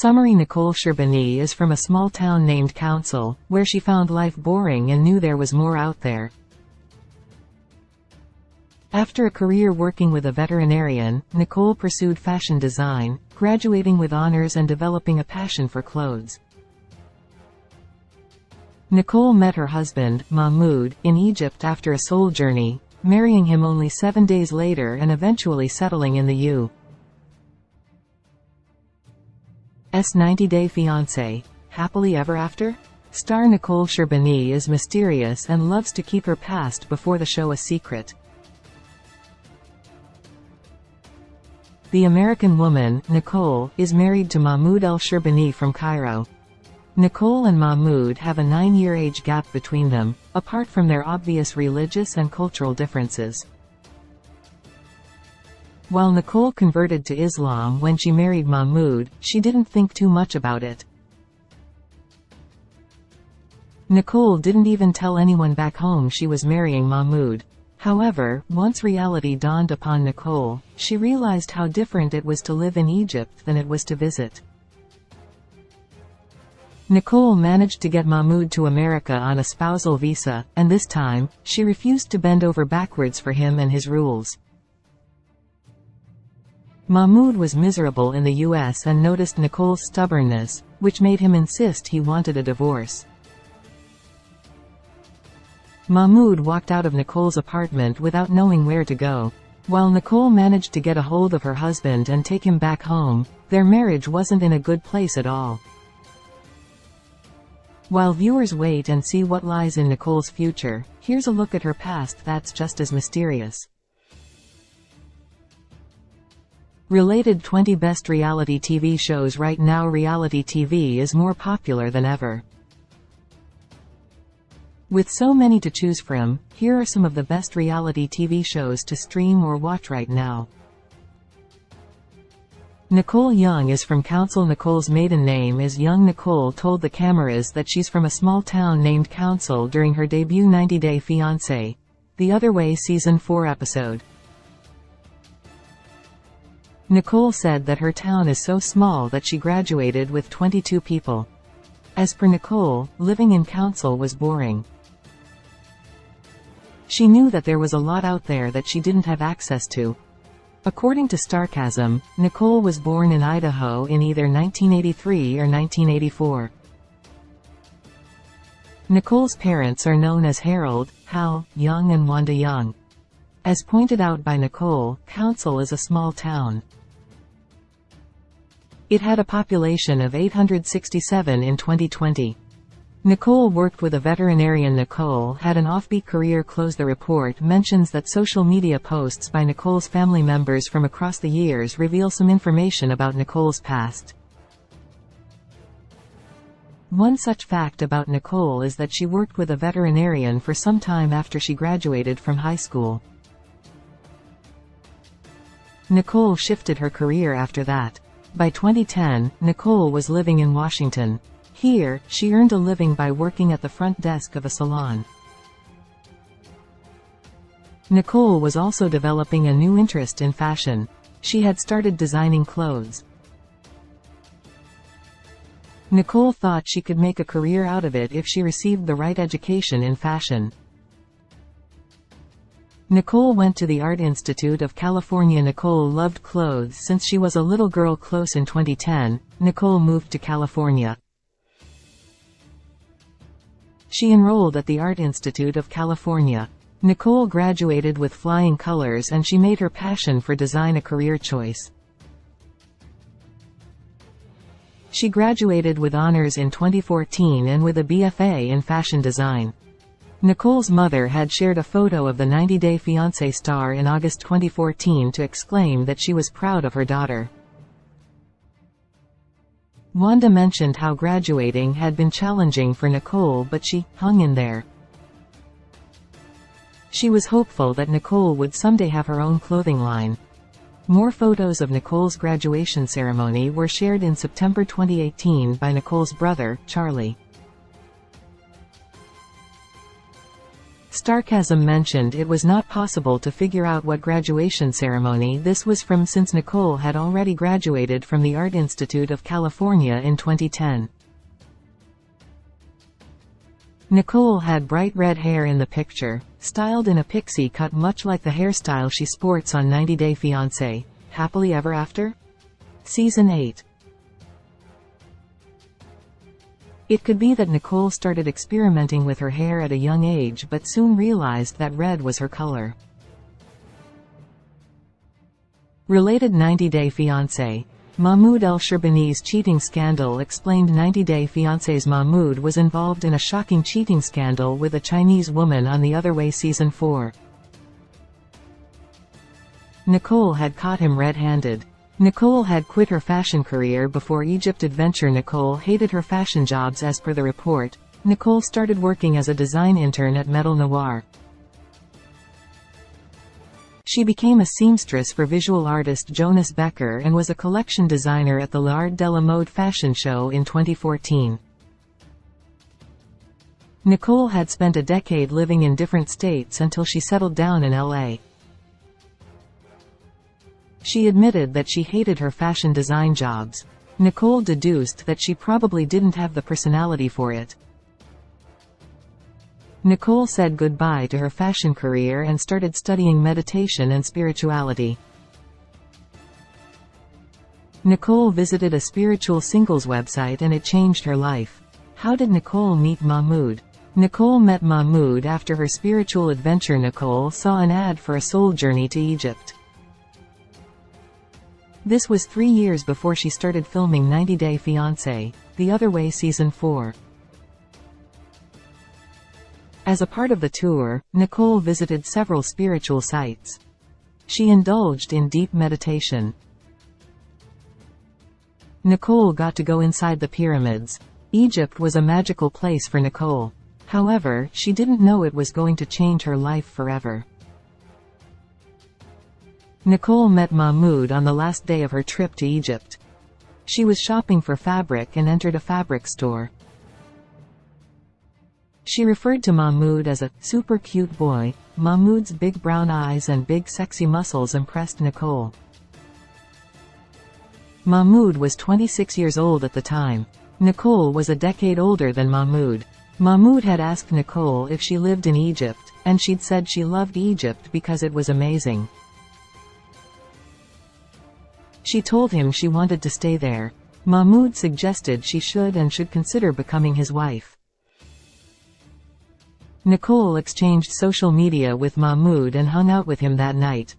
Summary: Nicole Sherbiny is from a small town named Fiancé, where she found life boring and knew there was more out there. After a career working with a veterinarian, Nicole pursued fashion design, graduating with honors and developing a passion for clothes. Nicole met her husband, Mahmoud, in Egypt after a soul journey, marrying him only 7 days later and eventually settling in the U.S. 90-Day Fiancé. Happily ever after? Star Nicole Sherbiny is mysterious and loves to keep her past before the show a secret. The American woman, Nicole, is married to Mahmoud El Sherbiny from Cairo. Nicole and Mahmoud have a 9-year age gap between them, apart from their obvious religious and cultural differences. While Nicole converted to Islam when she married Mahmoud, she didn't think too much about it. Nicole didn't even tell anyone back home she was marrying Mahmoud. However, once reality dawned upon Nicole, she realized how different it was to live in Egypt than it was to visit. Nicole managed to get Mahmoud to America on a spousal visa, and this time, she refused to bend over backwards for him and his rules. Mahmoud was miserable in the US and noticed Nicole's stubbornness, which made him insist he wanted a divorce. Mahmoud walked out of Nicole's apartment without knowing where to go. While Nicole managed to get a hold of her husband and take him back home, their marriage wasn't in a good place at all. While viewers wait and see what lies in Nicole's future, here's a look at her past that's just as mysterious. Related 20 Best Reality TV Shows. Right now reality TV is more popular than ever. With so many to choose from, here are some of the best reality TV shows to stream or watch right now. Nicole Young is from Fiancé. Nicole's maiden name is Young. Nicole told the cameras that she's from a small town named Fiancé during her debut 90-Day Fiancé. The Other Way Season 4 episode. Nicole said that her town is so small that she graduated with 22 people. As per Nicole, living in Fiancé was boring. She knew that there was a lot out there that she didn't have access to. According to Starcasm, Nicole was born in Idaho in either 1983 or 1984. Nicole's parents are known as Harold, Hal, Young and Wanda Young. As pointed out by Nicole, Fiancé is a small town. It had a population of 867 in 2020. Nicole worked with a veterinarian. Nicole had an offbeat career. The report mentions that social media posts by Nicole's family members from across the years reveal some information about Nicole's past. One such fact about Nicole is that she worked with a veterinarian for some time after she graduated from high school. Nicole shifted her career after that. By 2010, Nicole was living in Washington. Here, she earned a living by working at the front desk of a salon. Nicole was also developing a new interest in fashion. She had started designing clothes. Nicole thought she could make a career out of it if she received the right education in fashion. Nicole went to the Art Institute of California. Nicole loved clothes since she was a little girl. In 2010, Nicole moved to California. She enrolled at the Art Institute of California. Nicole graduated with flying colors and she made her passion for design a career choice. She graduated with honors in 2014 and with a BFA in fashion design. Nicole's mother had shared a photo of the 90-Day Fiancé star in August 2014 to exclaim that she was proud of her daughter. Wanda mentioned how graduating had been challenging for Nicole, but she hung in there. She was hopeful that Nicole would someday have her own clothing line. More photos of Nicole's graduation ceremony were shared in September 2018 by Nicole's brother, Charlie. Sarcasm mentioned it was not possible to figure out what graduation ceremony this was from since Nicole had already graduated from the Art Institute of California in 2010. Nicole had bright red hair in the picture, styled in a pixie cut much like the hairstyle she sports on 90 Day Fiancé, Happily Ever After? Season 8. It could be that Nicole started experimenting with her hair at a young age but soon realized that red was her color. Related 90 Day Fiancé. Mahmoud El-Sherbini's cheating scandal explained 90 Day Fiancé's Mahmoud was involved in a shocking cheating scandal with a Chinese woman on The Other Way Season 4. Nicole had caught him red-handed. Nicole had quit her fashion career before Egypt adventure. Nicole hated her fashion jobs. As per the report, Nicole started working as a design intern at Metal Noir. She became a seamstress for visual artist Jonas Becker and was a collection designer at the L'Art de la Mode fashion show in 2014. Nicole had spent a decade living in different states until she settled down in LA. She admitted that she hated her fashion design jobs. Nicole deduced that she probably didn't have the personality for it. Nicole said goodbye to her fashion career and started studying meditation and spirituality. Nicole visited a spiritual singles website and it changed her life. How did Nicole meet Mahmoud? Nicole met Mahmoud after her spiritual adventure. Nicole saw an ad for a soul journey to Egypt. This was 3 years before she started filming 90 Day Fiancé, The Other Way Season 4. As a part of the tour, Nicole visited several spiritual sites. She indulged in deep meditation. Nicole got to go inside the pyramids. Egypt was a magical place for Nicole. However, she didn't know it was going to change her life forever. Nicole met Mahmoud on the last day of her trip to Egypt. She was shopping for fabric and entered a fabric store. She referred to Mahmoud as a super cute boy. Mahmoud's big brown eyes and big sexy muscles impressed Nicole. Mahmoud was 26 years old at the time. Nicole was a decade older than Mahmoud. Mahmoud had asked Nicole if she lived in Egypt, and she'd said she loved Egypt because it was amazing. She told him she wanted to stay there. Mahmoud suggested she should consider becoming his wife. Nicole exchanged social media with Mahmoud and hung out with him that night.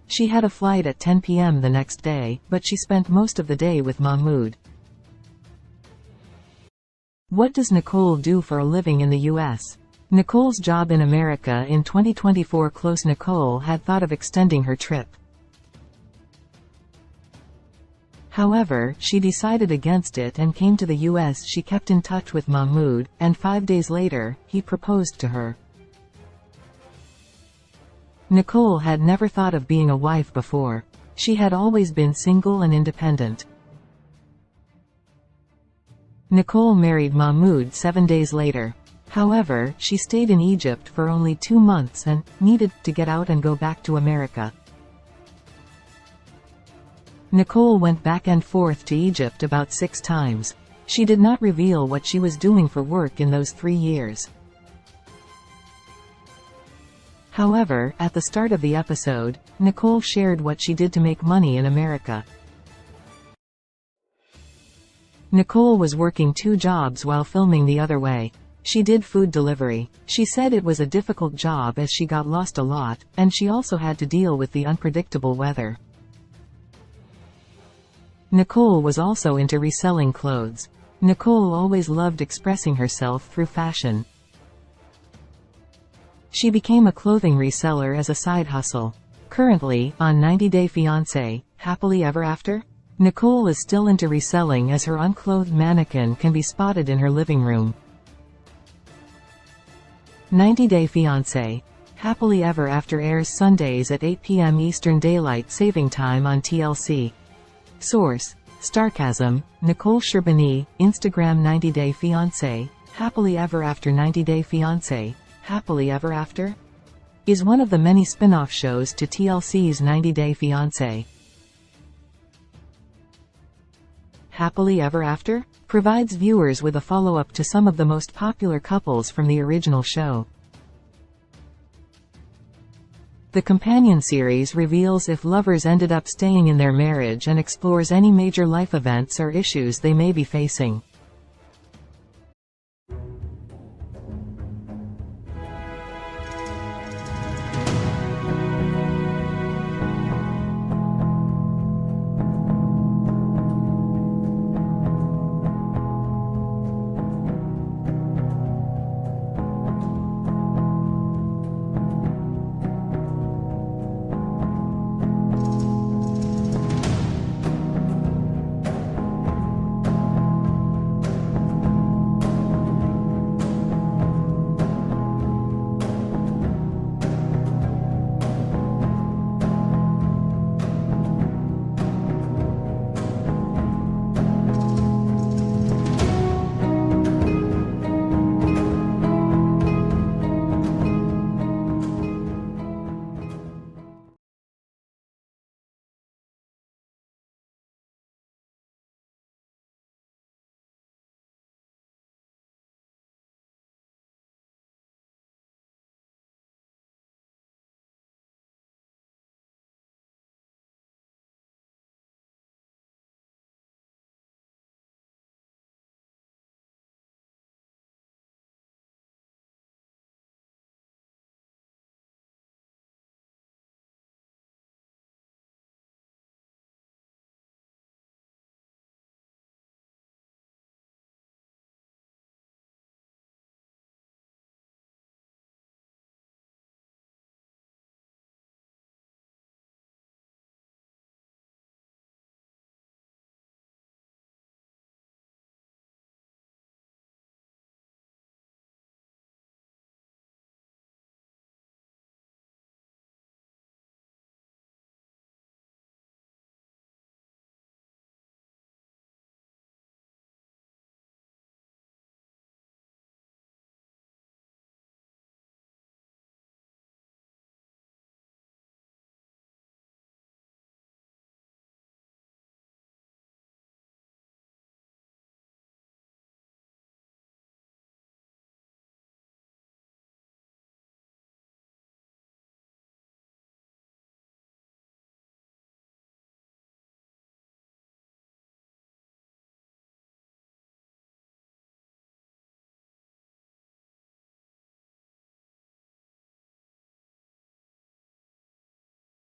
She had a flight at 10 p.m. the next day, but she spent most of the day with Mahmoud. What does Nicole do for a living in the U.S.? Nicole's job in America in 2024. Nicole had thought of extending her trip. However, she decided against it and came to the U.S. She kept in touch with Mahmoud, and 5 days later, he proposed to her. Nicole had never thought of being a wife before. She had always been single and independent. Nicole married Mahmoud 7 days later. However, she stayed in Egypt for only 2 months and needed to get out and go back to America. Nicole went back and forth to Egypt about 6 times. She did not reveal what she was doing for work in those 3 years. However, at the start of the episode, Nicole shared what she did to make money in America. Nicole was working 2 jobs while filming The Other Way. She did food delivery. She said it was a difficult job as she got lost a lot, and she also had to deal with the unpredictable weather. Nicole was also into reselling clothes. Nicole always loved expressing herself through fashion. She became a clothing reseller as a side hustle. Currently, on 90 Day Fiancé, Happily Ever After? Nicole is still into reselling as her unclothed mannequin can be spotted in her living room. 90 Day Fiancé, Happily Ever After airs Sundays at 8 p.m. Eastern Daylight Saving Time on TLC. Source: Sarcasm, Nicole Sherbiny, Instagram 90 Day Fiancé, Happily Ever After 90 Day Fiancé, Happily Ever After is one of the many spin-off shows to TLC's 90 Day Fiancé. Happily Ever After provides viewers with a follow-up to some of the most popular couples from the original show. The companion series reveals if lovers ended up staying in their marriage and explores any major life events or issues they may be facing.